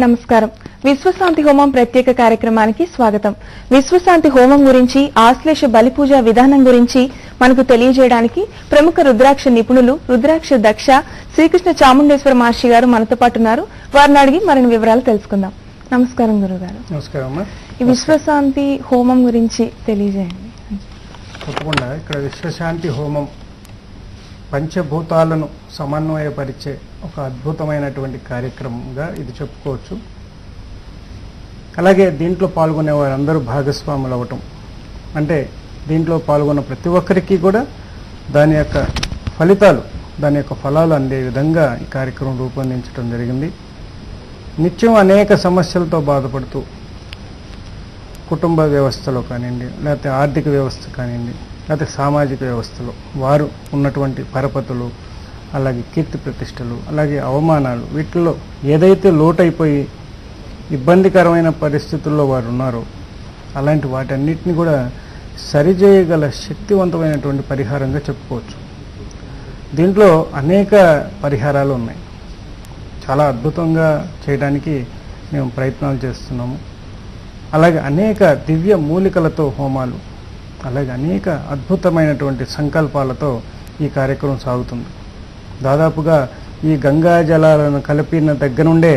నమస్కారం. విశ్వశాంతి హోమం ప్రత్యేక కార్యక్రమానికి స్వాగతం. విశ్వశాంతి హోమం గురించి, ఆశ్లేష బలిపూజ విధానం గురించి మనకు తెలియజేయడానికి ప్రముఖ రుద్రాక్ష నిపుణులు రుద్రాక్ష దక్ష శ్రీకృష్ణ చాముండేశ్వర మహర్షి గారు మనతో పాటు ఉన్నారు. వారిని అడిగి మరిన్ని వివరాలు తెలుసుకుందాం. నమస్కారం గురుగారు. నమస్కారం. ఈ విశ్వశాంతి హోమం గురించి తెలియజేయండి. తప్పకుండా. ఇక్కడ విశ్వశాంతి హోమం పంచభూతాలను సమన్వయపరిచే ఒక అద్భుతమైనటువంటి కార్యక్రమంగా ఇది చెప్పుకోవచ్చు. అలాగే దీంట్లో పాల్గొనే వారందరూ భాగస్వాములు అవ్వటం అంటే దీంట్లో పాల్గొన్న ప్రతి ఒక్కరికి కూడా దాని యొక్క ఫలితాలు, దాని యొక్క ఫలాలు అందే విధంగా ఈ కార్యక్రమం రూపొందించడం జరిగింది. నిత్యం అనేక సమస్యలతో బాధపడుతూ కుటుంబ వ్యవస్థలో కానివ్వండి, లేకపోతే ఆర్థిక వ్యవస్థ కానివ్వండి, లేకపోతే సామాజిక వ్యవస్థలో వారు ఉన్నటువంటి పరపతులు, అలాగే కీర్తి ప్రతిష్టలు, అలాగే అవమానాలు, వీటిల్లో ఏదైతే లోటైపోయి ఇబ్బందికరమైన పరిస్థితుల్లో వారు ఉన్నారో అలాంటి వాటన్నిటిని కూడా సరిచేయగల శక్తివంతమైనటువంటి పరిహారంగా చెప్పుకోవచ్చు. దీంట్లో అనేక పరిహారాలు ఉన్నాయి. చాలా అద్భుతంగా చేయడానికి మేము ప్రయత్నాలు చేస్తున్నాము. అలాగే అనేక దివ్య మూలికలతో హోమాలు, అలాగే అనేక అద్భుతమైనటువంటి సంకల్పాలతో ఈ కార్యక్రమం సాగుతుంది. దాదాపుగా ఈ గంగా జలాలను కలిపిన దగ్గర నుండే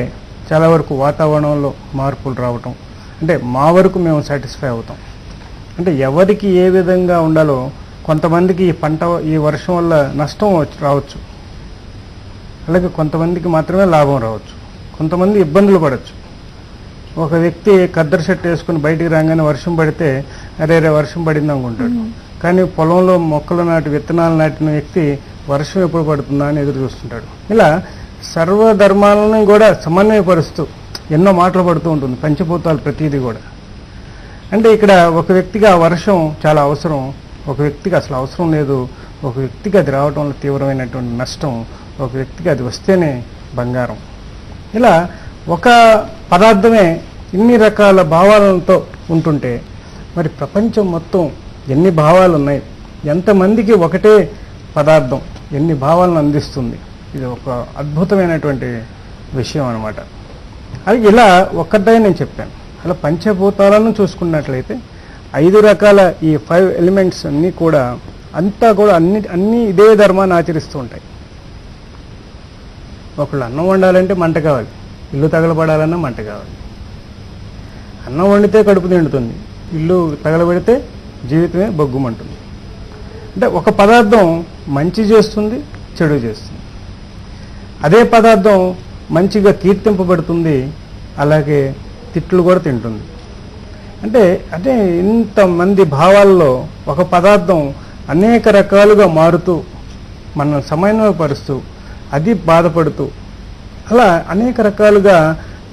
చాలా వరకు వాతావరణంలో మార్పులు రావటం, అంటే మా వరకు మేము సాటిస్ఫై అవుతాం. అంటే ఎవరికి ఏ విధంగా ఉండాలో, కొంతమందికి ఈ వర్షం వల్ల నష్టం రావచ్చు, అలాగే కొంతమందికి మాత్రమే లాభం రావచ్చు, కొంతమంది ఇబ్బందులు పడవచ్చు. ఒక వ్యక్తి కద్దరు షర్ట్ వేసుకుని బయటికి రాగానే వర్షం పడితే అరే వర్షం పడింది అనుకుంటాడు. కానీ పొలంలో మొక్కలు నాటి విత్తనాలు నాటిన వ్యక్తి వర్షం ఎప్పుడు పడుతుందా అని ఎదురు చూస్తుంటాడు. ఇలా సర్వధర్మాలను కూడా సమన్వయపరుస్తూ ఎన్నో మాటలు పడుతూ ఉంటుంది పంచభూతాలు ప్రతిదీ కూడా. అంటే ఇక్కడ ఒక వ్యక్తికి ఆ వర్షం చాలా అవసరం, ఒక వ్యక్తికి అసలు అవసరం లేదు, ఒక వ్యక్తికి అది రావడం వల్ల తీవ్రమైనటువంటి నష్టం, ఒక వ్యక్తికి అది వస్తేనే బంగారం. ఇలా ఒక పదార్థమే ఇన్ని రకాల భావాలతో ఉంటుంటే మరి ప్రపంచం మొత్తం ఎన్ని భావాలు ఉన్నాయి, ఎంతమందికి ఒకటే పదార్థం ఎన్ని భావాలను అందిస్తుంది. ఇది ఒక అద్భుతమైనటువంటి విషయం అన్నమాట. అది ఇలా ఒక్కటే నేను చెప్పాను. అలా పంచభూతాలను చూసుకున్నట్లయితే 5 రకాల ఈ 5 ఎలిమెంట్స్ అన్నీ కూడా అంతా కూడా అన్ని ఇదే ధర్మాన్ని ఆచరిస్తూ ఉంటాయి. ఒకళ్ళు అన్నం వండాలంటే మంట కావాలి, ఇల్లు తగలబడాలన్నా మంట కావాలి. అన్నం వండితే కడుపు నిండుతుంది, ఇల్లు తగలబెడితే జీవితమే బొగ్గుమంటుంది. అంటే ఒక పదార్థం మంచి చేస్తుంది, చెడు చేస్తుంది. అదే పదార్థం మంచిగా కీర్తింపబడుతుంది, అలాగే తిట్లు కూడా తింటుంది. అంటే ఇంతమంది భావాల్లో ఒక పదార్థం అనేక రకాలుగా మారుతూ మనం సమన్వయపరుస్తూ అది బాధపడుతూ అలా అనేక రకాలుగా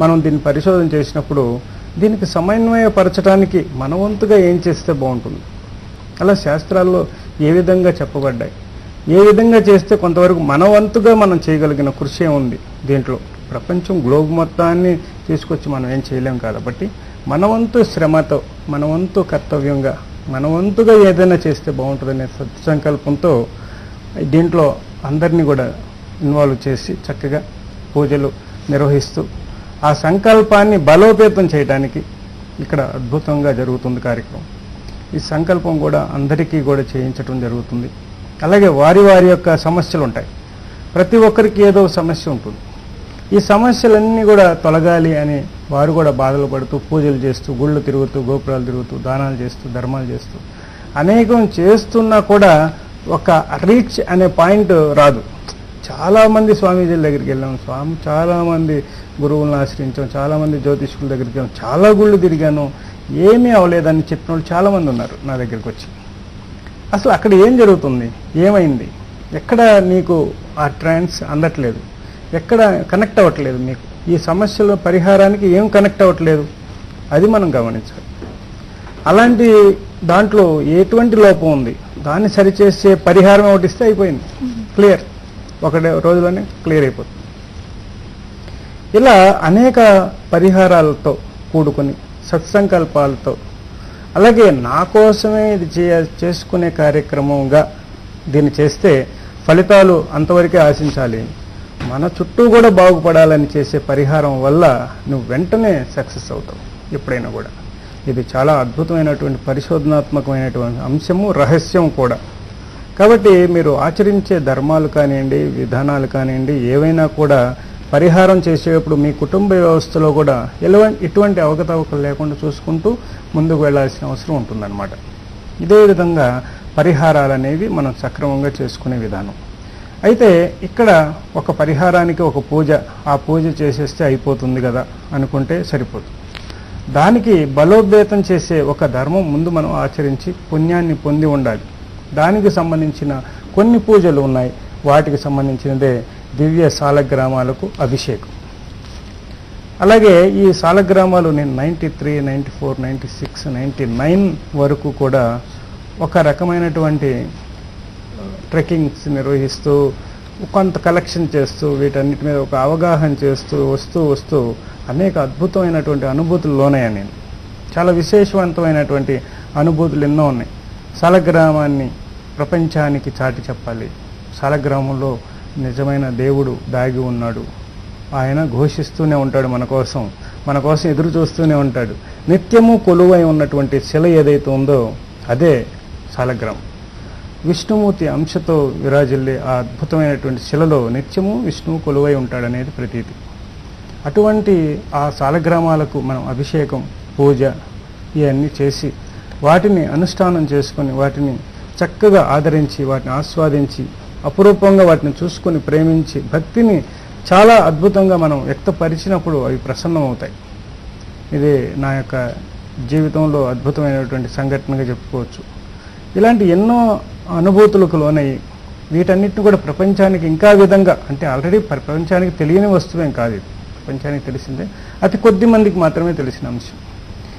మనం దీన్ని పరిశోధన చేసినప్పుడు దీనికి సమన్వయపరచడానికి మన వంతుగా ఏం చేస్తే బాగుంటుంది, అలా శాస్త్రాల్లో ఏ విధంగా చెప్పబడ్డాయి, ఏ విధంగా చేస్తే కొంతవరకు మన వంతుగా మనం చేయగలిగిన కృషి ఉంది దీంట్లో. ప్రపంచం గ్లోబ్ మొత్తాన్ని తీసుకొచ్చి మనం ఏం చేయలేం కాబట్టి మన వంతు శ్రమతో, మన వంతు కర్తవ్యంగా, మన వంతుగా ఏదైనా చేస్తే బాగుంటుందనే సత్సంకల్పంతో దీంట్లో అందరినీ కూడా ఇన్వాల్వ్ చేసి చక్కగా పూజలు నిర్వహిస్తూ ఆ సంకల్పాన్ని బలోపేతం చేయడానికి ఇక్కడ అద్భుతంగా జరుగుతుంది కార్యక్రమం. ఈ సంకల్పం కూడా అందరికీ కూడా చేయించడం జరుగుతుంది. అలాగే వారి యొక్క సమస్యలు ఉంటాయి. ప్రతి ఒక్కరికి ఏదో సమస్య ఉంటుంది. ఈ సమస్యలన్నీ కూడా తొలగాలి అని వారు కూడా బాధలు పడుతూ పూజలు చేస్తూ, గుళ్ళు తిరుగుతూ, గోపురాలు తిరుగుతూ, దానాలు చేస్తూ, ధర్మాలు చేస్తూ అనేకం చేస్తున్నా కూడా ఒక రీచ్ అనే పాయింట్ రాదు. చాలామంది స్వామీజీల దగ్గరికి వెళ్ళాము, చాలామంది గురువులను ఆశ్రయించాం, చాలామంది జ్యోతిష్కుల దగ్గరికి వెళ్ళాం, చాలా గుళ్ళు తిరిగాను, ఏమీ అవ్వలేదని చెప్పిన వాళ్ళు చాలామంది ఉన్నారు నా దగ్గరికి వచ్చి. అసలు అక్కడ ఏం జరుగుతుంది, ఏమైంది, ఎక్కడ నీకు ఆ ట్రాన్స్ అందట్లేదు, ఎక్కడ కనెక్ట్ అవ్వట్లేదు, మీకు ఈ సమస్యల పరిహారానికి ఏం కనెక్ట్ అవ్వట్లేదు, అది మనం గమనించాలి. అలాంటి దాంట్లో ఎటువంటి లోపం ఉంది, దాన్ని సరిచేసే పరిహారం ఒకటి ఇస్తే అయిపోయింది, క్లియర్, ఒకటే రోజులోనే క్లియర్ అయిపోతుంది. ఇలా అనేక పరిహారాలతో కూడుకొని సత్సంకల్పాలతో, అలాగే నా కోసమే ఇది చేసుకునే కార్యక్రమంగా దీన్ని చేస్తే ఫలితాలు అంతవరకే ఆశించాలి. మన చుట్టూ కూడా బాగుపడాలని చేసే పరిహారం వల్ల నువ్వు వెంటనే సక్సెస్ అవుతావు ఎప్పుడైనా కూడా. ఇది చాలా అద్భుతమైనటువంటి పరిశోధనాత్మకమైనటువంటి అంశము, రహస్యం కూడా. కాబట్టి మీరు ఆచరించే ధర్మాలు కానివ్వండి, విధానాలు కానివ్వండి, ఏవైనా కూడా పరిహారం చేసేటప్పుడు మీ కుటుంబ వ్యవస్థలో కూడా ఎటువంటి అవకతవకలు లేకుండా చూసుకుంటూ ముందుకు వెళ్లాల్సిన అవసరం ఉంటుందన్నమాట. ఇదే విధంగా పరిహారాలు అనేవి మనం సక్రమంగా చేసుకునే విధానం. అయితే ఇక్కడ ఒక పరిహారానికి ఒక పూజ, ఆ పూజ చేసేస్తే అయిపోతుంది కదా అనుకుంటే సరిపోతుంది. దానికి బలోపేతం చేసే ఒక ధర్మం ముందు మనం ఆచరించి పుణ్యాన్ని పొంది ఉండాలి. దానికి సంబంధించిన కొన్ని పూజలు ఉన్నాయి. వాటికి సంబంధించినదే దివ్య సాలగ్రామాలకు అభిషేకం. అలాగే ఈ సాలగ్రామాలు నేను 93, 94, 96, 99 వరకు కూడా ఒక రకమైనటువంటి ట్రెక్కింగ్స్ నిర్వహిస్తూ కొంత కలెక్షన్ చేస్తూ వీటన్నిటి మీద ఒక అవగాహన చేస్తూ వస్తూ అనేక అద్భుతమైనటువంటి అనుభూతులు లోనయ్యాను నేను. చాలా విశేషవంతమైనటువంటి అనుభూతులు ఎన్నో ఉన్నాయి. సాలగ్రామాన్ని ప్రపంచానికి చాటి చెప్పాలి. సాలగ్రామంలో నిజమైన దేవుడు దాగి ఉన్నాడు. ఆయన ఘోషిస్తూనే ఉంటాడు, మన కోసం ఎదురు చూస్తూనే ఉంటాడు. నిత్యము కొలువై ఉన్నటువంటి శిల ఏదైతే ఉందో అదే సాలగ్రామం. విష్ణుమూర్తి అంశతో విరాజిల్లే ఆ అద్భుతమైనటువంటి శిలలో నిత్యము విష్ణువు కొలువై ఉంటాడనేది ప్రతీతి. అటువంటి ఆ సాలగ్రామాలకు మనం అభిషేకం, పూజ ఇవన్నీ చేసి వాటిని అనుష్ఠానం చేసుకొని వాటిని చక్కగా ఆదరించి వాటిని ఆస్వాదించి అపురూపంగా వాటిని చూసుకొని ప్రేమించి భక్తిని చాలా అద్భుతంగా మనం వ్యక్తపరిచినప్పుడు అవి ప్రసన్నమవుతాయి. ఇది నా యొక్క జీవితంలో అద్భుతమైనటువంటి సంఘటనగా చెప్పుకోవచ్చు. ఇలాంటి ఎన్నో అనుభూతులకు లోనయ్యి వీటన్నిటిని కూడా ప్రపంచానికి ఇంకా విధంగా, అంటే ఆల్రెడీ ప్రపంచానికి తెలియని వస్తువేం కాదు ఇది, ప్రపంచానికి తెలిసిందే, అతి కొద్ది మందికి మాత్రమే తెలిసిన అంశం.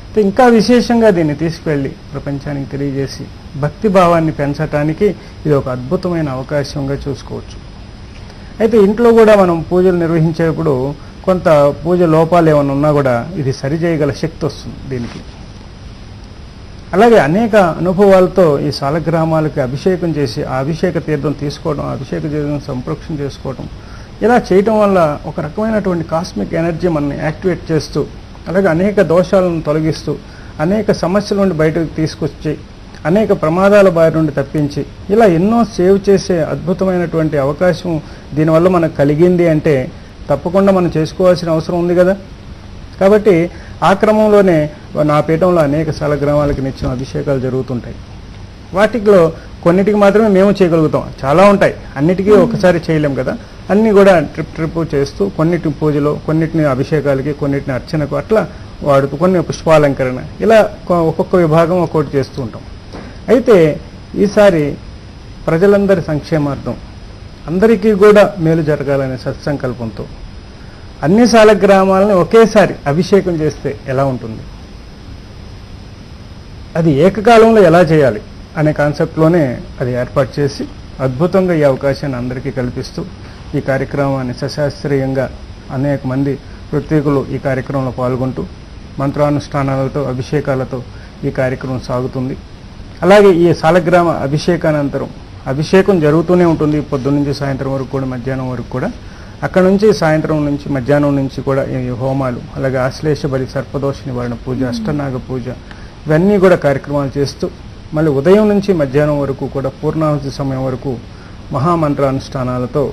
అయితే ఇంకా విశేషంగా దీన్ని తీసుకువెళ్ళి ప్రపంచానికి తెలియజేసి భక్తి భావాన్ని పెంచడానికి ఇది ఒక అద్భుతమైన అవకాశంగా చూసుకోవచ్చు. అయితే ఇంట్లో కూడా మనం పూజలు నిర్వహించేటప్పుడు కొంత పూజ లోపాలు ఏమైనా ఉన్నా కూడా ఇది సరిచేయగల శక్తి వస్తుంది దీనికి. అలాగే అనేక అనుభవాలతో ఈ సాలగ్రామాలకి అభిషేకం చేసి ఆ అభిషేక తీర్థం తీసుకోవడం, ఆ అభిషేక తీర్థం సంప్రోక్షణ చేసుకోవడం, ఇలా చేయటం వల్ల ఒక రకమైనటువంటి కాస్మిక్ ఎనర్జీ మనల్ని యాక్టివేట్ చేస్తూ, అలాగే అనేక దోషాలను తొలగిస్తూ, అనేక సమస్యల నుండి బయటకు తీసుకొచ్చి, అనేక ప్రమాదాల బారి నుండి తప్పించి, ఇలా ఎన్నో సేవ్ చేసే అద్భుతమైనటువంటి అవకాశం దీనివల్ల మనకు కలిగింది అంటే తప్పకుండా మనం చేసుకోవాల్సిన అవసరం ఉంది కదా. కాబట్టి ఆ క్రమంలోనే నా పీఠంలో అనేక సాలగ్రామాలకి నిత్యం అభిషేకాలు జరుగుతుంటాయి. వాటిలో కొన్నిటికి మాత్రమే మేము చేయగలుగుతాం, చాలా ఉంటాయి, అన్నిటికీ ఒకసారి చేయలేం కదా. అన్నీ కూడా ట్రిప్ చేస్తూ కొన్నిటిని పూజలో, కొన్నిటిని అభిషేకాలకి, కొన్నిటిని అర్చనకు అట్లా వాడుతూ, కొన్ని పుష్పాలంకరణ, ఇలా ఒక్కొక్క విభాగం ఒక్కొక్కటి చేస్తూ ఉంటాం. అయితే ఈసారి ప్రజలందరి సంక్షేమార్థం, అందరికీ కూడా మేలు జరగాలనే సత్సంకల్పంతో అన్ని సాలగ్రామాలని ఒకేసారి అభిషేకం చేస్తే ఎలా ఉంటుంది, అది ఏకకాలంలో ఎలా చేయాలి అనే కాన్సెప్ట్లోనే అది ఏర్పాటు చేసి అద్భుతంగా ఈ అవకాశాన్ని అందరికీ కల్పిస్తూ ఈ కార్యక్రమాన్ని సశాస్త్రీయంగా అనేక మంది ప్రత్యేకులు ఈ కార్యక్రమంలో పాల్గొంటూ మంత్రానుష్ఠానాలతో, అభిషేకాలతో ఈ కార్యక్రమం సాగుతుంది. అలాగే ఈ సాలగ్రామ అభిషేకానంతరం అభిషేకం జరుగుతూనే ఉంటుంది, పొద్దున్నుంచి సాయంత్రం వరకు కూడా, మధ్యాహ్నం వరకు కూడా. అక్కడ నుంచి సాయంత్రం నుంచి మధ్యాహ్నం నుంచి కూడా ఈ హోమాలు, అలాగే ఆశ్లేష బలి, సర్పదోష నివారణ పూజ, అష్టనాగ పూజ, ఇవన్నీ కూడా కార్యక్రమాలు చేస్తూ మళ్ళీ ఉదయం నుంచి మధ్యాహ్నం వరకు కూడా పూర్ణాహుతి సమయం వరకు మహామంత్రానుష్ఠానాలతో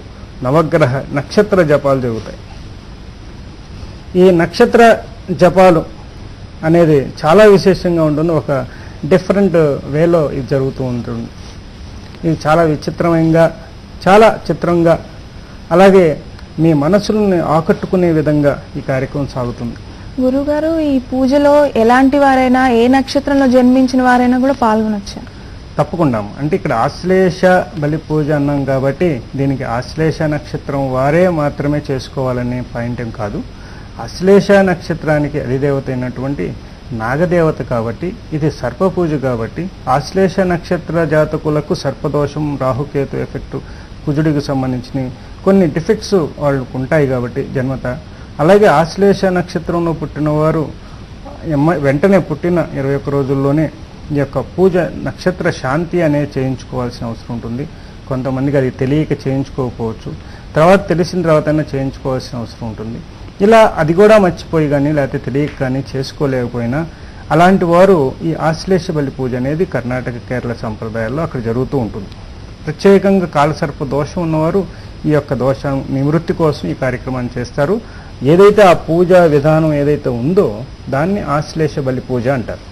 నవగ్రహ నక్షత్ర జపాలు జరుగుతాయి. ఈ నక్షత్ర జపాలు అనేది చాలా విశేషంగా ఉంటుంది. ఒక డిఫరెంట్ వేలో ఇది జరుగుతూ ఉంటుంది. ఇది చాలా విచిత్రమంగా, చాలా చిత్రంగా, అలాగే మీ మనసులను ఆకట్టుకునే విధంగా ఈ కార్యక్రమం సాగుతుంది. గురుగారు, ఈ పూజలో ఎలాంటి వారైనా, ఏ నక్షత్రంలో జన్మించిన వారైనా కూడా పాల్గొనొచ్చా? తప్పకుండా. అంటే ఇక్కడ ఆశ్లేష బలి పూజ అన్నాం కాబట్టి దీనికి ఆశ్లేష నక్షత్రం వారే మాత్రమే చేసుకోవాలనే పాయింట్ ఏం కాదు. ఆశ్లేష నక్షత్రానికి అధిదేవత అయినటువంటి నాగదేవత కాబట్టి, ఇది సర్ప పూజ కాబట్టి, ఆశ్లేష నక్షత్ర జాతకులకు సర్పదోషం, రాహుకేతు ఎఫెక్టు, కుజుడికి సంబంధించిన కొన్ని డిఫెక్ట్స్ వాళ్ళకు ఉంటాయి కాబట్టి జన్మత. అలాగే ఆశ్లేష నక్షత్రంలో పుట్టిన వారు వెంటనే పుట్టిన 21 రోజుల్లోనే ఈ యొక్క పూజ నక్షత్ర శాంతి అనేది చేయించుకోవాల్సిన అవసరం ఉంటుంది. కొంతమందికి అది తెలియక చేయించుకోకపోవచ్చు. తర్వాత తెలిసిన తర్వాతైనా చేయించుకోవాల్సిన అవసరం ఉంటుంది. ఇలా అది కూడా మర్చిపోయి కానీ లేకపోతే తెలియక కానీ చేసుకోలేకపోయినా అలాంటి వారు ఈ ఆశ్లేష బలి పూజ అనేది కర్ణాటక కేరళ సంప్రదాయాల్లో అక్కడ జరుగుతూ ఉంటుంది. ప్రత్యేకంగా కాలసర్ప దోషం ఉన్నవారు ఈ యొక్క దోషం నివృత్తి కోసం ఈ కార్యక్రమాన్ని చేస్తారు. ఏదైతే ఆ పూజా విధానం ఏదైతే ఉందో దాన్ని ఆశ్లేష బలి పూజ అంటారు.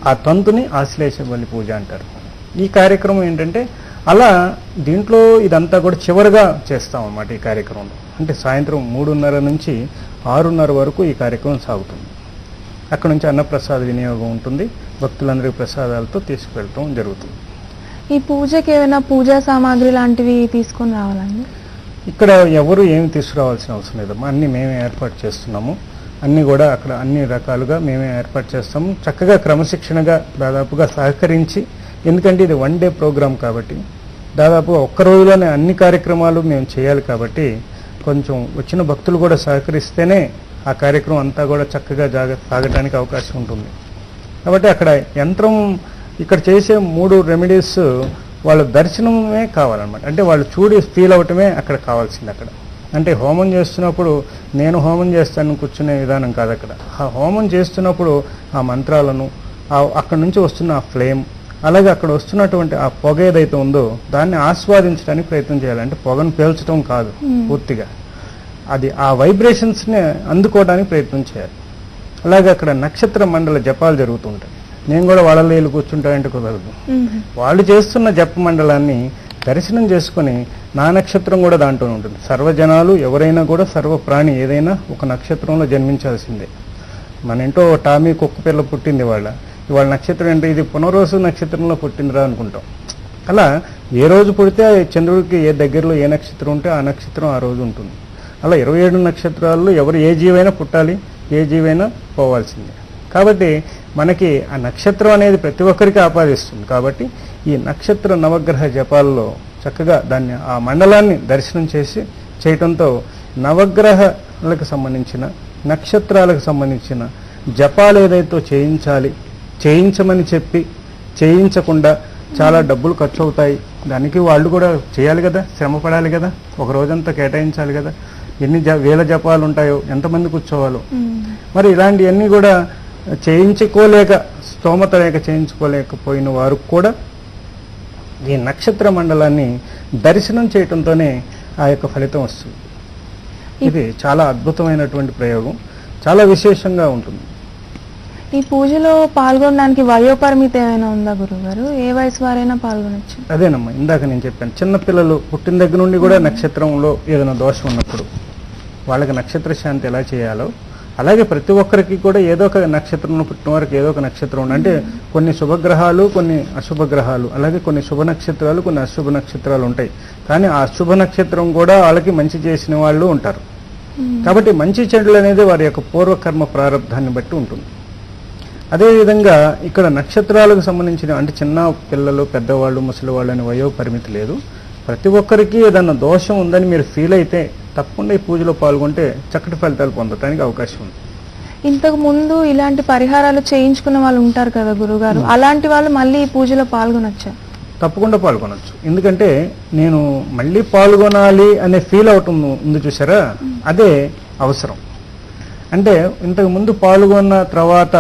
ఆ తంతుని ఆశ్లేష బలి పూజ అంటారు. ఈ కార్యక్రమం ఏంటంటే అలా దీంట్లో ఇదంతా కూడా చివరిగా చేస్తాం అన్నమాట. ఈ కార్యక్రమంలో అంటే సాయంత్రం 3:30 నుంచి 6:30 వరకు ఈ కార్యక్రమం సాగుతుంది. అక్కడ నుంచి అన్నప్రసాద వినియోగం ఉంటుంది. భక్తులందరికీ ప్రసాదాలతో తీసుకువెళ్ళటం జరుగుతుంది. ఈ పూజకి ఏమైనా పూజా సామాగ్రి లాంటివి తీసుకొని రావాలండి? ఇక్కడ ఎవరు ఏమి తీసుకురావాల్సిన అవసరం లేదమ్మా. అన్నీ మేమే ఏర్పాటు చేస్తున్నాము. అన్నీ కూడా అక్కడ అన్ని రకాలుగా మేమే ఏర్పాటు చేస్తాము. చక్కగా క్రమశిక్షణగా దాదాపుగా సహకరించి, ఎందుకంటే ఇది 1 డే ప్రోగ్రాం కాబట్టి దాదాపుగా ఒక్క రోజులోనే అన్ని కార్యక్రమాలు మేము చేయాలి కాబట్టి కొంచెం వచ్చిన భక్తులు కూడా సహకరిస్తేనే ఆ కార్యక్రమం అంతా కూడా చక్కగా సాగడానికి అవకాశం ఉంటుంది. కాబట్టి అక్కడ యంత్రం ఇక్కడ చేసే 3 రెమెడీస్ వాళ్ళ దర్శనమే కావాలన్నమాట. అంటే వాళ్ళు చూడి ఫీల్ అవటమే అక్కడ కావాల్సింది. అక్కడ అంటే హోమం చేస్తున్నప్పుడు నేను హోమం చేస్తాను కూర్చునే విధానం కాదు. అక్కడ ఆ హోమం చేస్తున్నప్పుడు ఆ మంత్రాలను అక్కడ నుంచి వస్తున్న ఆ ఫ్లేమ్, అలాగే అక్కడ వస్తున్నటువంటి ఆ పొగ ఏదైతే ఉందో దాన్ని ఆస్వాదించడానికి ప్రయత్నం చేయాలి. అంటే పొగను పేల్చడం కాదు, పూర్తిగా అది ఆ వైబ్రేషన్స్ని అందుకోవడానికి ప్రయత్నం చేయాలి. అలాగే అక్కడ నక్షత్ర మండల జపాలు జరుగుతుంటాయి. నేను కూడా వాళ్ళలో వీళ్ళు కూర్చుంటానంటే కుదరదు. వాళ్ళు చేస్తున్న జప మండలాన్ని దర్శనం చేసుకుని నా నక్షత్రం కూడా దాంట్లో ఉంటుంది. సర్వజనాలు ఎవరైనా కూడా సర్వ ప్రాణి ఏదైనా ఒక నక్షత్రంలో జన్మించాల్సిందే. మన ఇంట్లో టామీ కుక్క పిల్ల పుట్టింది ఇవాళ నక్షత్రం అంటే ఇది పునర్వసు నక్షత్రంలో పుట్టిందిరా అనుకుంటాం. అలా ఏ రోజు పుడితే చంద్రుడికి ఏ దగ్గరలో ఏ నక్షత్రం ఉంటే ఆ నక్షత్రం ఆ రోజు ఉంటుంది. అలా 27 నక్షత్రాల్లో ఎవరు ఏ జీవైనా పుట్టాలి, ఏ జీవైనా పోవాల్సిందే. కాబట్టి మనకి ఆ నక్షత్రం అనేది ప్రతి ఒక్కరికి ఆపాదిస్తుంది. కాబట్టి ఈ నక్షత్ర నవగ్రహ జపాల్లో చక్కగా దాన్ని ఆ మండలాన్ని దర్శనం చేయటంతో నవగ్రహాలకు సంబంధించిన నక్షత్రాలకు సంబంధించిన జపాలు ఏదైతే చేయించమని చెప్పి చేయించకుండా చాలా డబ్బులు ఖర్చు అవుతాయి. దానికి వాళ్ళు కూడా చేయాలి కదా, శ్రమ పడాలి కదా, ఒక రోజంతా కేటాయించాలి కదా. ఎన్ని వేల జపాలు ఉంటాయో, ఎంతమంది కూర్చోవాలో. మరి ఇలాంటివన్నీ కూడా స్తోమత లేక చేయించుకోలేకపోయిన వారు కూడా ఈ నక్షత్ర మండలాన్ని దర్శనం చేయటంతోనే ఆ యొక్క ఫలితం వస్తుంది. ఇది చాలా అద్భుతమైనటువంటి ప్రయోగం, చాలా విశేషంగా ఉంటుంది. ఈ పూజలో పాల్గొనడానికి వయోపరిమితి ఏమైనా ఉందా గురుగారు? ఏ వయసు వారైనా పాల్గొనొచ్చు? అదేనమ్మా, ఇందాక నేను చెప్పాను, చిన్నపిల్లలు పుట్టిన దగ్గర నుండి కూడా నక్షత్రంలో ఏదైనా దోషం ఉన్నప్పుడు వాళ్ళకి నక్షత్ర శాంతి ఎలా చేయాలో అలాగే ప్రతి ఒక్కరికి కూడా ఏదో ఒక నక్షత్రంలో పుట్టిన వారికి ఏదో ఒక నక్షత్రం ఉంది. అంటే కొన్ని శుభగ్రహాలు, కొన్ని అశుభగ్రహాలు, అలాగే కొన్ని శుభ నక్షత్రాలు, కొన్ని అశుభ నక్షత్రాలు ఉంటాయి. కానీ ఆ శుభ నక్షత్రం కూడా వాళ్ళకి మంచి చేసిన వాళ్ళు ఉంటారు. కాబట్టి మంచి చెడులు అనేది వారి యొక్క పూర్వకర్మ ప్రారంధాన్ని బట్టి ఉంటుంది. అదేవిధంగా ఇక్కడ నక్షత్రాలకు సంబంధించిన అంటే చిన్న పిల్లలు, పెద్దవాళ్ళు, ముసలి వాళ్ళు అనే వయో పరిమితి లేదు. ప్రతి ఒక్కరికి ఏదన్నా దోషం ఉందని మీరు ఫీల్ అయితే తప్పకుండా ఈ పూజలో పాల్గొంటే చక్కటి ఫలితాలు పొందడానికి అవకాశం ఉంది. ఇంతకు ముందు ఇలాంటి పరిహారాలు చేయించుకున్న వాళ్ళు ఉంటారు కదా గురుగారు, అలాంటి వాళ్ళు మళ్ళీ ఈ పూజలో పాల్గొనొచ్చా? తప్పకుండా పాల్గొనొచ్చు. ఎందుకంటే నేను మళ్ళీ పాల్గొనాలి అనే ఫీల్ అవటం ఉంది చూసారా, అదే అవసరం. అంటే ఇంతకు ముందు పాల్గొన్న తర్వాత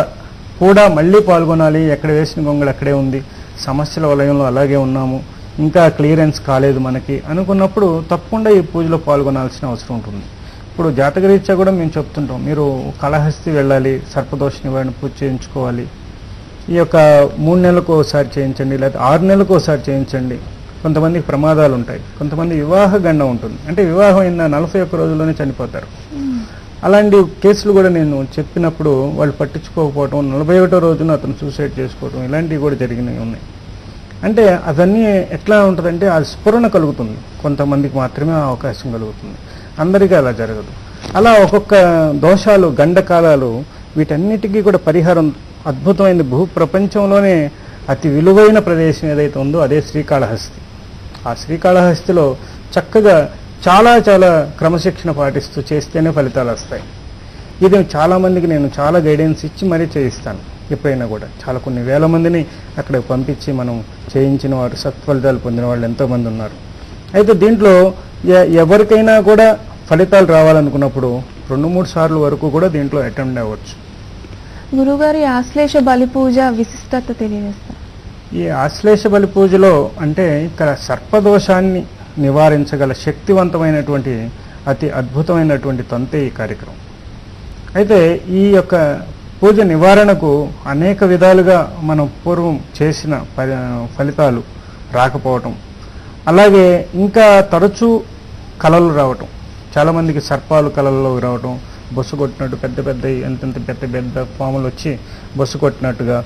కూడా మళ్ళీ పాల్గొనాలి, ఎక్కడ వేసిన గొంగళి అక్కడే ఉంది, సమస్యల వలయంలో అలాగే ఉన్నాము, ఇంకా క్లియరెన్స్ కాలేదు మనకి అనుకున్నప్పుడు తప్పకుండా ఈ పూజలో పాల్గొనాల్సిన అవసరం ఉంటుంది. ఇప్పుడు జాతకరీత్యా కూడా మేము చెప్తుంటాం, మీరు కాళహస్తి వెళ్ళాలి, సర్పదోష నివారణ పూజ చేయించుకోవాలి. ఈ యొక్క 3 నెలలకు ఒకసారి చేయించండి, లేదా 6 నెలలకు ఒకసారి చేయించండి. కొంతమందికి ప్రమాదాలు ఉంటాయి, కొంతమంది వివాహ గండం ఉంటుంది, అంటే వివాహం అయిన 41 రోజుల్లోనే చనిపోతారు. అలాంటి కేసులు కూడా నేను చెప్పినప్పుడు వాళ్ళు పట్టించుకోకపోవటం, 41వ రోజున అతను సూసైడ్ చేసుకోవటం, ఇలాంటివి కూడా జరిగినవి ఉన్నాయి. అంటే అవన్నీ ఎట్లా ఉంటుందంటే ఆ స్ఫురణ కలుగుతుంది, కొంతమందికి మాత్రమే ఆ అవకాశం కలుగుతుంది, అందరికీ అలా జరగదు. అలా ఒక్కొక్క దోషాలు, గండకాలాలు, వీటన్నిటికీ కూడా పరిహారం అద్భుతమైనది. ప్రపంచంలోనే అతి విలువైన ప్రదేశం ఏదైతే ఉందో అదే శ్రీకాళహస్తి. ఆ శ్రీకాళహస్తిలో చక్కగా చాలా చాలా క్రమశిక్షణ పాటిస్తూ చేస్తేనే ఫలితాలు వస్తాయి. ఇది చాలామందికి నేను చాలా గైడెన్స్ ఇచ్చి మరీ చేయిస్తాను. ఎప్పుడైనా కూడా కొన్ని వేల మందిని అక్కడికి పంపించి మనం చేయించిన వారు సత్ఫలితాలు పొందిన వాళ్ళు ఎంతోమంది ఉన్నారు. అయితే దీంట్లో ఎవరికైనా కూడా ఫలితాలు రావాలనుకున్నప్పుడు 2-3 సార్లు వరకు కూడా దీంట్లో అటెండ్ అవ్వచ్చు. గురుగారి ఆశ్లేష బలి పూజ విశిష్టత తెలియజేస్తారు. ఈ ఆశ్లేష బలి పూజలో అంటే ఇక్కడ సర్పదోషాన్ని నివారించగల శక్తివంతమైనటువంటి అతి అద్భుతమైనటువంటి తంతే ఈ కార్యక్రమం. అయితే ఈ యొక్క పూజ నివారణకు అనేక విధాలుగా మనం పూర్వం చేసిన ఫలితాలు రాకపోవటం, అలాగే ఇంకా తరచూ కలలు రావటం, చాలామందికి సర్పాలు కలల్లో రావటం, బొస్సు కొట్టినట్టు పెద్ద పెద్ద పాములు వచ్చి బొస్సు కొట్టినట్టుగా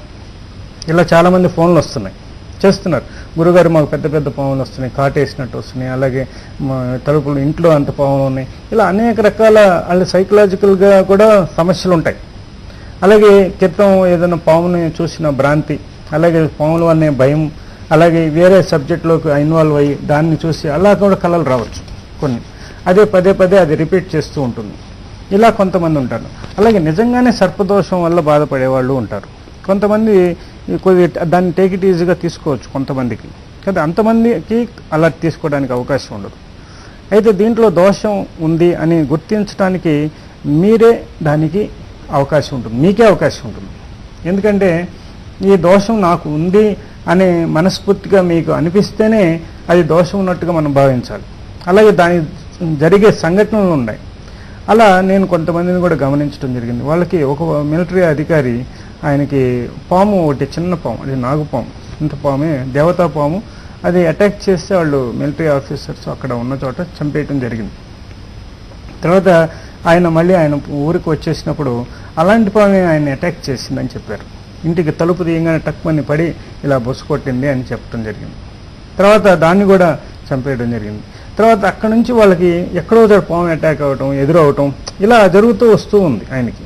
ఇలా చాలామంది ఫోన్లు వస్తున్నాయి, చేస్తున్నారు. గురుగారు మాకు పెద్ద పాములు వస్తున్నాయి, కాటేసినట్టు వస్తున్నాయి, అలాగే తలుపులు ఇంట్లో అంత పాములు ఉన్నాయి, ఇలా అనేక రకాల వాళ్ళు సైకలాజికల్గా కూడా సమస్యలు ఉంటాయి. అలాగే క్రితం ఏదైనా పాముని చూసిన భ్రాంతి, అలాగే పాములు అనే భయం, అలాగే వేరే సబ్జెక్టులోకి ఇన్వాల్వ్ అయ్యి దాన్ని చూసి అలా కూడా కలలు రావచ్చు కొన్ని. అదే పదే అది రిపీట్ చేస్తూ ఉంటుంది. ఇలా కొంతమంది ఉంటారు. అలాగే నిజంగానే సర్పదోషం వల్ల బాధపడే వాళ్ళు ఉంటారు. కొంతమంది కొద్ది దాన్ని టేక్ ఇట్ ఈజీగా తీసుకోవచ్చు కొంతమందికి, కదా అంతమందికి అలా తీసుకోవడానికి అవకాశం ఉండదు. అయితే దీంట్లో దోషం ఉంది అని గుర్తించడానికి మీరే దానికి అవకాశం ఉంటుంది, మీకే అవకాశం ఉంటుంది. ఎందుకంటే ఈ దోషం నాకు ఉంది అనే మనస్ఫూర్తిగా మీకు అనిపిస్తేనే అది దోషం ఉన్నట్టుగా మనం భావించాలి. అలాగే దాని జరిగే సంఘటనలు ఉన్నాయి. అలా నేను కొంతమందిని కూడా గమనించడం జరిగింది. వాళ్ళకి ఒక మిలిటరీ అధికారి, ఆయనకి పాము ఒకటి చిన్న పాము, అది నాగుపాము, ఇంత పామే, దేవతా పాము, అది అటాక్ చేస్తే వాళ్ళు మిలిటరీ ఆఫీసర్స్ అక్కడ ఉన్న చోట చంపేయటం జరిగింది. తర్వాత ఆయన ఊరికి వచ్చేసినప్పుడు అలాంటి పామే ఆయన అటాక్ చేసిందని చెప్పారు. ఇంటికి తలుపు తీయగానే టక్మని పడి ఇలా బొస్సు కొట్టింది అని చెప్పడం జరిగింది. తర్వాత దాన్ని కూడా చంపేయడం జరిగింది. తర్వాత అక్కడ నుంచి వాళ్ళకి ఎక్కడో పాము అటాక్ అవ్వటం, ఎదురవటం, ఇలా జరుగుతూ వస్తూ ఉంది. ఆయనకి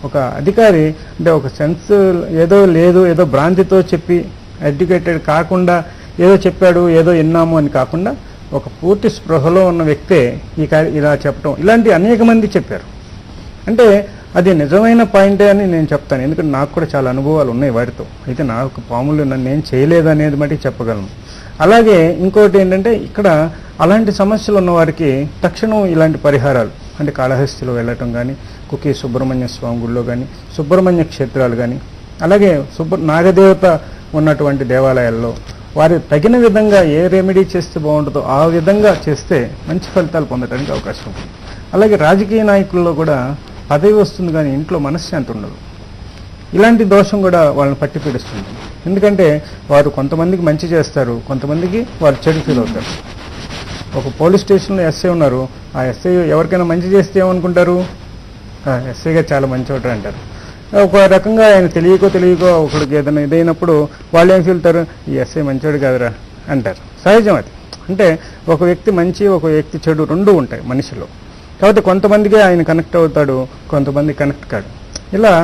ఒక అధికారి అంటే ఒక సెన్స్ ఏదో భ్రాంతితో చెప్పి ఎడ్యుకేటెడ్ కాకుండా ఏదో చెప్పాడు, ఏదో విన్నాము అని కాకుండా ఒక పూర్తి స్పృహలో ఉన్న వ్యక్తే ఇలా చెప్పటం, ఇలాంటి అనేక మంది చెప్పారు. అంటే అది నిజమైన పాయింటే అని నేను చెప్తాను, ఎందుకంటే నాకు కూడా చాలా అనుభవాలు ఉన్నాయి వాటితో. అయితే నాకు పాములు నేను చేయలేదు అనేది మటుకు చెప్పగలను. అలాగే ఇంకోటి ఏంటంటే ఇక్కడ అలాంటి సమస్యలు ఉన్న వారికి తక్షణం ఇలాంటి పరిహారాలు అంటే కాళహస్తిలో వెళ్ళటం కానీ, కుకి సుబ్రహ్మణ్య స్వామి గుడిలో కానీ, సుబ్రహ్మణ్య క్షేత్రాలు కానీ, అలాగే నాగదేవత ఉన్నటువంటి దేవాలయాల్లో వారి తగిన విధంగా ఏ రెమెడీ చేస్తే బాగుంటుందో ఆ విధంగా చేస్తే మంచి ఫలితాలు పొందడానికి అవకాశం ఉంటుంది. అలాగే రాజకీయ నాయకుల్లో కూడా పదవి వస్తుంది కానీ ఇంట్లో మనశ్శాంతి ఉండదు. ఇలాంటి దోషం కూడా వాళ్ళని పట్టి పీడిస్తుంది. ఎందుకంటే వారు కొంతమందికి మంచి చేస్తారు, కొంతమందికి వారు చెడు ఫీల్ అవుతారు. ఒక పోలీస్ స్టేషన్లో ఎస్ఐ ఉన్నారు, ఆ ఎస్ఐ ఎవరికైనా మంచి చేస్తే ఏమనుకుంటారు, ఎస్ఐగా చాలా మంచివాడు అంటారు. ఒక రకంగా ఆయన తెలియకో ఒకడికి ఏదైనా ఇదైనప్పుడు వాళ్ళు ఏం ఫీల్ అవుతారు, ఈ ఎస్ఐ మంచివాడు కాదురా అంటారు. సహజం అది. అంటే ఒక వ్యక్తి మంచి, ఒక వ్యక్తి చెడు రెండూ ఉంటాయి మనిషిలో. కాబట్టి కొంతమందికి ఆయన కనెక్ట్ అవుతాడు, కొంతమంది కనెక్ట్ కాదు. ఇలా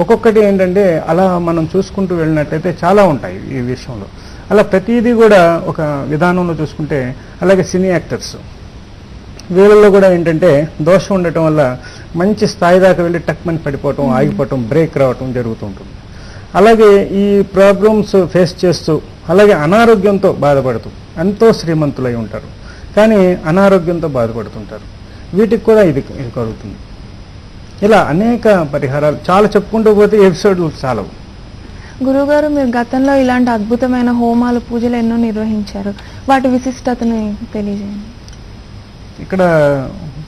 ఒక్కొక్కటి ఏంటంటే అలా మనం చూసుకుంటూ వెళ్ళినట్టయితే చాలా ఉంటాయి ఈ విషయంలో. అలా ప్రతిదీ కూడా ఒక విధానంలో చూసుకుంటే, అలాగే సినీ యాక్టర్స్ వీళ్ళల్లో కూడా ఏంటంటే దోషం ఉండటం వల్ల మంచి స్థాయి దాకా వెళ్ళి టక్మని పడిపోవటం, ఆగిపోవటం, బ్రేక్ రావటం జరుగుతుంటుంది. అలాగే ఈ ప్రాబ్లమ్స్ ఫేస్ చేస్తూ అలాగే అనారోగ్యంతో బాధపడుతూ ఎంతో శ్రీమంతులై ఉంటారు, కానీ అనారోగ్యంతో బాధపడుతుంటారు. వీటికి కూడా ఇది కలుగుతుంది. ఇలా అనేక పరిహారాలు చాలా చెప్పుకుంటూ పోతే ఎపిసోడ్లు చాలవు. గురువుగారు, మీరు గతంలో ఇలాంటి అద్భుతమైన హోమాలు, పూజలు ఎన్నో నిర్వహించారు. వాటి విశిష్టతను తెలియజేయండి. ఇక్కడ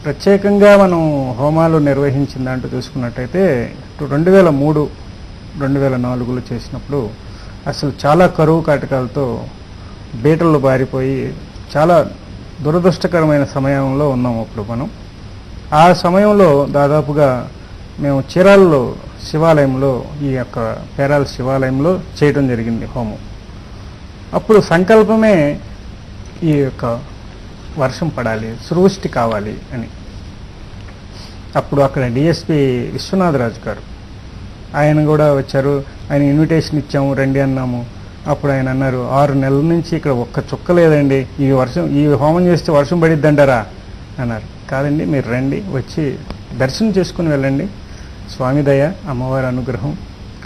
ప్రత్యేకంగా మనం హోమాలు నిర్వహించిన దాంట్లో చూసుకున్నట్టయితే 2003, 2004లో చేసినప్పుడు అసలు చాలా కరువు కాటకాలతో బీటలు బారిపోయి చాలా దురదృష్టకరమైన సమయంలో ఉన్నాం అప్పుడు మనం. ఆ సమయంలో దాదాపుగా మేము చీరాలలో శివాలయంలో, ఈ యొక్క పేరాల శివాలయంలో చేయడం జరిగింది హోమం. అప్పుడు సంకల్పమే ఈ యొక్క వర్షం పడాలి, సృష్టి కావాలి అని. అప్పుడు అక్కడ డిఎస్పి విశ్వనాథరాజు గారు ఆయన కూడా వచ్చారు. ఆయన ఇన్విటేషన్ ఇచ్చాము, రండి అన్నాము. అప్పుడు ఆయన అన్నారు, 6 నెలల నుంచి ఇక్కడ ఒక్క చుక్క లేదండి, ఈ హోమం చేస్తే వర్షం పడిద్దంటారా అన్నారు. కాదండి, మీరు రండి, వచ్చి దర్శనం చేసుకుని వెళ్ళండి, స్వామి దయ, అమ్మవారి అనుగ్రహం,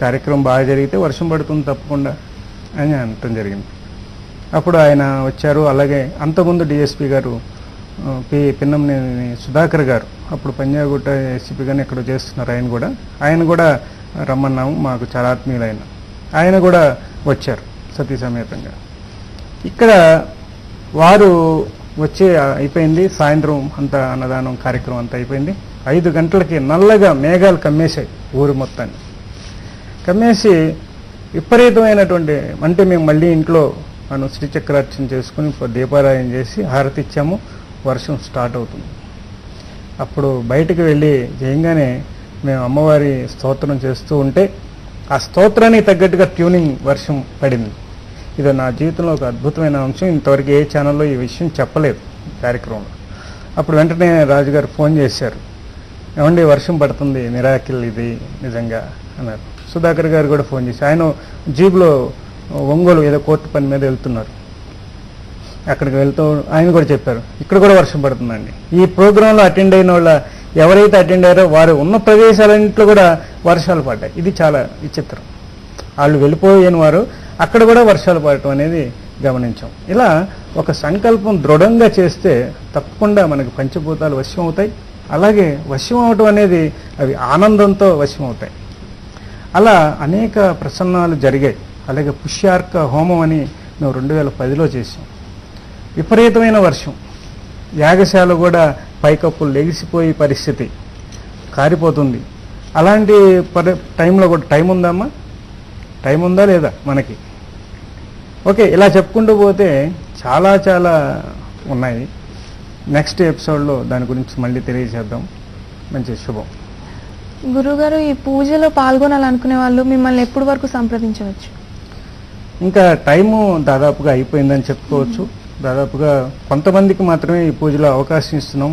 కార్యక్రమం బాగా జరిగితే వర్షం పడుతుంది తప్పకుండా అని అనటం జరిగింది. అప్పుడు ఆయన వచ్చారు. అలాగే అంతకుముందు డిఎస్పి గారు పిన్నంనేని సుధాకర్ గారు అప్పుడు పంజాగుట్ట ఎస్సీపీగానే ఇక్కడ చేస్తున్నారు. ఆయన కూడా రమ్మన్నాము, మాకు చాలా ఆత్మీయులైన ఆయన కూడా వచ్చారు సతీ సమేతంగా. ఇక్కడ వారు వచ్చి అయిపోయింది, సాయంత్రం అంతా అన్నదానం కార్యక్రమం అంతా అయిపోయింది. 5 గంటలకి నల్లగా మేఘాలు కమ్మేశాయి ఊరు మొత్తాన్ని. కమ్మేసి విపరీతమైనటువంటి, అంటే మేము మళ్ళీ ఇంట్లో మనం శ్రీచక్రార్చన చేసుకుని దీపారాయణ చేసి హారతి ఇచ్చాము. వర్షం స్టార్ట్ అవుతుంది. అప్పుడు బయటికి వెళ్ళి చేయంగానే మేము అమ్మవారి స్తోత్రం చేస్తూ ఉంటే ఆ స్తోత్రానికి తగ్గట్టుగా ట్యూనింగ్ వర్షం పడింది. ఇది నా జీవితంలో ఒక అద్భుతమైన అంశం. ఇంతవరకు ఏ ఛానల్లో ఈ విషయం చెప్పలేదు కార్యక్రమంలో. అప్పుడు వెంటనే రాజుగారు ఫోన్ చేశారు, ఏమండి వర్షం పడుతుంది, మిరాకిల్ ఇది నిజంగా అన్నారు. సుధాకర్ గారు కూడా ఫోన్ చేసి, ఆయన జీబులో ఒంగోలు ఏదో కోర్టు పని మీద వెళ్తున్నారు. అక్కడికి వెళ్తూ ఆయన కూడా చెప్పారు, ఇక్కడ కూడా వర్షం పడుతుందండి. ఈ ప్రోగ్రాంలో అటెండ్ అయిన వాళ్ళ ఎవరైతే అటెండ్ అయ్యారో వారు ఉన్న ప్రదేశాలన్నింటిలో కూడా వర్షాలు పడ్డాయి. ఇది చాలా విచిత్రం. వాళ్ళు వెళ్ళిపోయిన వారు అక్కడ కూడా వర్షాలు పడటం అనేది గమనించాం. ఇలా ఒక సంకల్పం దృఢంగా చేస్తే తప్పకుండా మనకు పంచభూతాలు వశం అవుతాయి. అలాగే వశం అవటం అనేది అవి ఆనందంతో వశం అవుతాయి. అలా అనేక ప్రసన్నాలు జరిగాయి. అలాగే పుష్యార్క హోమం అని మేము 2010లో చేసాం. విపరీతమైన వర్షం, యాగశాల కూడా పైకప్పులు లెగిసిపోయే పరిస్థితి, కారిపోతుంది. అలాంటి టైంలో కూడా టైం ఉందమ్మా, టైం ఉందా లేదా మనకి? ఓకే, ఇలా చెప్పుకుంటూ పోతే చాలా చాలా ఉన్నాయి. నెక్స్ట్ ఎపిసోడ్లో దాని గురించి మళ్ళీ తెలియజేద్దాం. మంచి శుభం. గురుగారు, ఈ పూజలో పాల్గొనాలనుకునే వాళ్ళు మిమ్మల్ని ఎప్పటి వరకు సంప్రదించవచ్చు? ఇంకా టైము దాదాపుగా అయిపోయిందని చెప్పుకోవచ్చు. దాదాపుగా కొంతమందికి మాత్రమే ఈ పూజలో అవకాశం ఇస్తున్నాం.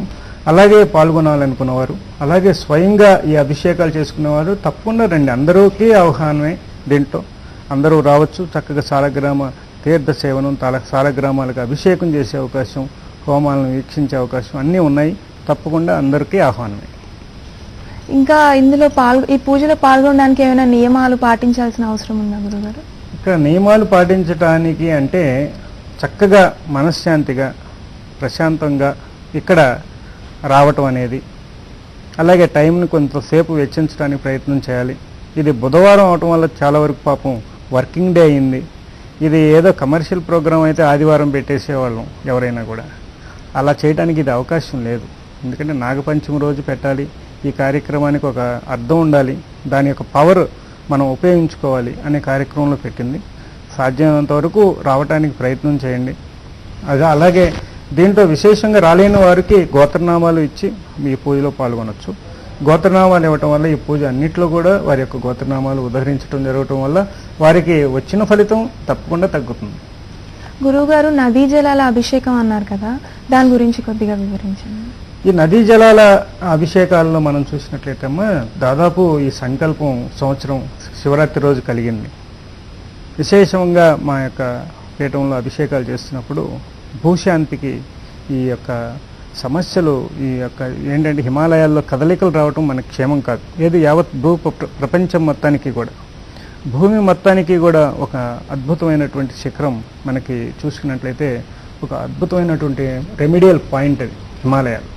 అలాగే పాల్గొనాలనుకున్నవారు, అలాగే స్వయంగా ఈ అభిషేకాలు చేసుకునేవారు తప్పకుండా రండి. అందరికీ ఆహ్వానమే. దీంట్లో అందరూ రావచ్చు. చక్కగా సాలగ్రామ తీర్థ సేవనం, సాలగ్రామాలకు అభిషేకం చేసే అవకాశం, హోమాలను వీక్షించే అవకాశం అన్నీ ఉన్నాయి. తప్పకుండా అందరికీ ఆహ్వానమే. ఇంకా ఇందులో ఈ పూజలో పాల్గొనడానికి ఏమైనా నియమాలు పాటించాల్సిన అవసరం ఉందా గురుగారు? ఇక్కడ నియమాలు పాటించడానికి అంటే చక్కగా మనశ్శాంతిగా ప్రశాంతంగా ఇక్కడ రావటం అనేది, అలాగే టైంని కొంతసేపు వెచ్చించడానికి ప్రయత్నం చేయాలి. ఇది బుధవారం అవటం వల్ల చాలా వరకు పాపం వర్కింగ్ డే అయింది. ఇది ఏదో కమర్షియల్ ప్రోగ్రాం అయితే ఆదివారం పెట్టేసేవాళ్ళం ఎవరైనా కూడా. అలా చేయడానికి ఇది అవకాశం లేదు. ఎందుకంటే నాగపంచమి రోజు పెట్టాలి. ఈ కార్యక్రమానికి ఒక అర్థం ఉండాలి, దాని యొక్క పవర్ మనం ఉపయోగించుకోవాలి అనే కార్యక్రమంలో పెట్టింది. సాధ్యమైనంత వరకు రావడానికి ప్రయత్నం చేయండి. అలాగే దీంట్లో విశేషంగా రాలేని వారికి గోత్రనామాలు ఇచ్చి మీ పూజలో పాల్గొనవచ్చు. గోత్రనామాలు ఇవ్వటం వల్ల ఈ పూజ అన్నింటిలో కూడా వారి యొక్క గోత్రనామాలు ఉదహరించడం జరగటం వల్ల వారికి వచ్చిన ఫలితం తప్పకుండా తగ్గుతుంది. గురువుగారు, నదీ జలాల అభిషేకం అన్నారు కదా, దాని గురించి కొద్దిగా వివరించండి. ఈ నదీ జలాల అభిషేకాలలో మనం చూసినట్లయితే దాదాపు ఈ సంకల్పం సంవత్సరం శివరాత్రి రోజు కలిగింది. విశేషంగా మా యొక్క పీఠంలో అభిషేకాలు చేస్తున్నప్పుడు భూశాంతికి ఈ యొక్క సమస్యలు, ఈ యొక్క ఏంటంటే హిమాలయాల్లో కదలికలు రావటం మనకి క్షేమం కాదు. ఏది యావత్ ప్రపంచం మొత్తానికి కూడా, భూమి మొత్తానికి కూడా ఒక అద్భుతమైనటువంటి శిఖరం మనకి చూసుకున్నట్లయితే ఒక అద్భుతమైనటువంటి రెమిడియల్ పాయింట్ అది హిమాలయాలు.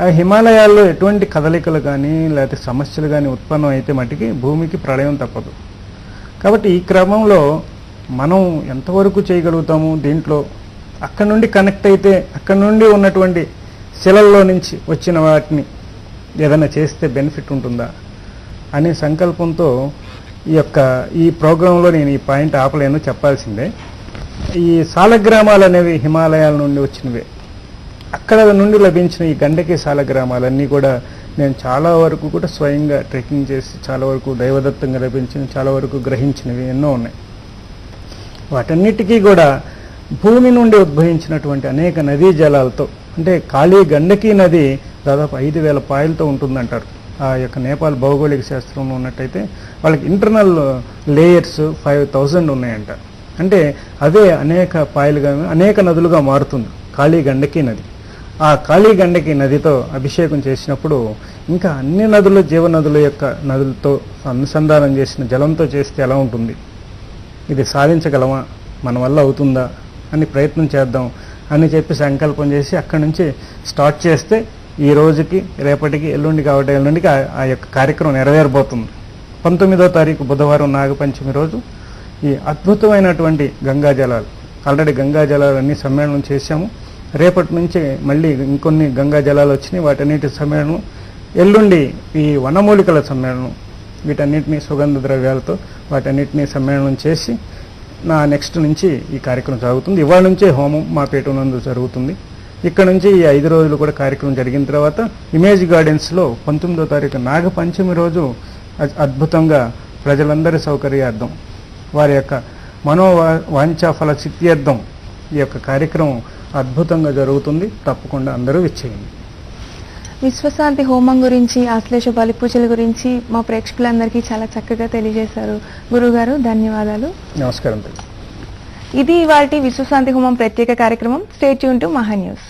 ఆ హిమాలయాల్లో ఎటువంటి కదలికలు కానీ లేకపోతే సమస్యలు కానీ ఉత్పన్నం అయితే మటుకి భూమికి ప్రళయం తప్పదు. కాబట్టి ఈ క్రమంలో మనం ఎంతవరకు చేయగలుగుతాము దీంట్లో, అక్కడి నుండి కనెక్ట్ అయితే అక్కడి నుండి ఉన్నటువంటి శిలల్లో నుంచి వచ్చిన వాటిని ఏదైనా చేస్తే బెనిఫిట్ ఉంటుందా అనే సంకల్పంతో ఈ ప్రోగ్రాంలో నేను ఈ పాయింట్ ఆపలేను, చెప్పాల్సిందే. ఈ సాలగ్రామాలు అనేవి హిమాలయాల నుండి వచ్చినవే. అక్కడ నుండి లభించిన ఈ గండకి సాలగ్రామాలన్నీ కూడా నేను చాలా వరకు కూడా స్వయంగా ట్రెక్కింగ్ చేసి చాలా వరకు దైవదత్తంగా లభించినవి, చాలా వరకు గ్రహించినవి ఎన్నో ఉన్నాయి. వాటన్నిటికీ కూడా భూమి నుండి ఉద్భవించినటువంటి అనేక నదీ జలాలతో, అంటే ఖాళీ గండకీ నది దాదాపు 5,000 పాయలతో ఉంటుందంటారు. ఆ యొక్క నేపాల్ భౌగోళిక శాస్త్రంలో ఉన్నట్టయితే వాళ్ళకి ఇంటర్నల్ లేయర్స్ 5,000 ఉన్నాయంట. అంటే అదే అనేక పాయలుగా అనేక నదులుగా మారుతుంది ఖాళీ గండకీ నది. ఆ ఖాళీ గండకీ నదితో అభిషేకం చేసినప్పుడు ఇంకా అన్ని నదులు జీవనదుల యొక్క నదులతో అనుసంధానం చేసిన జలంతో చేస్తే ఎలా ఉంటుంది, ఇది సాధించగలమా, మన వల్ల అవుతుందా అని ప్రయత్నం చేద్దాం. అని చెప్పి సంకల్పం చేసి అక్కడి నుంచి స్టార్ట్ చేస్తే ఈ రోజుకి రేపటికి ఎల్లుండి కాబట్టి ఎల్లుండికి ఆ యొక్క కార్యక్రమం నెరవేరబోతుంది. 19వ తారీఖు బుధవారం నాగపంచమి రోజు ఈ అద్భుతమైనటువంటి గంగా జలాలు, ఆల్రెడీ గంగా జలాలన్నీ సమ్మేళనం చేశాము. రేపటి నుంచి మళ్ళీ ఇంకొన్ని గంగా జలాలు వచ్చినాయి, వాటన్నిటి సమ్మేళనం. ఎల్లుండి ఈ వనమూలికల సమ్మేళనం, వీటన్నిటిని సుగంధ ద్రవ్యాలతో వాటన్నిటిని సమ్మేళనం చేసి నా నెక్స్ట్ నుంచి ఈ కార్యక్రమం సాగుతుంది. ఇవాళ నుంచే హోమం మా పీఠం నందు జరుగుతుంది. ఇక్కడ నుంచి ఈ 5 రోజులు కూడా కార్యక్రమం జరిగిన తర్వాత ఇమేజ్ గార్డెన్స్లో 19వ తారీఖు నాగపంచమి రోజు అద్భుతంగా ప్రజలందరి సౌకర్యార్థం, వారి యొక్క మనోవాంఛా ఫల సిద్ధ్యర్థం ఈ యొక్క కార్యక్రమం అద్భుతంగా జరుగుతుంది. తప్పకుండా అందరూ విచ్చేయండి. విశ్వశాంతి హోమం గురించి, ఆశ్లేష బలి పూజల గురించి మా ప్రేక్షకులందరికీ చాలా చక్కగా తెలియజేశారు గురుగారు. ధన్యవాదాలు. నమస్కారం. ఇది ఇవాల్టి విశ్వశాంతి హోమం ప్రత్యేక కార్యక్రమం. స్టే ట్యూన్ టు మహా న్యూస్.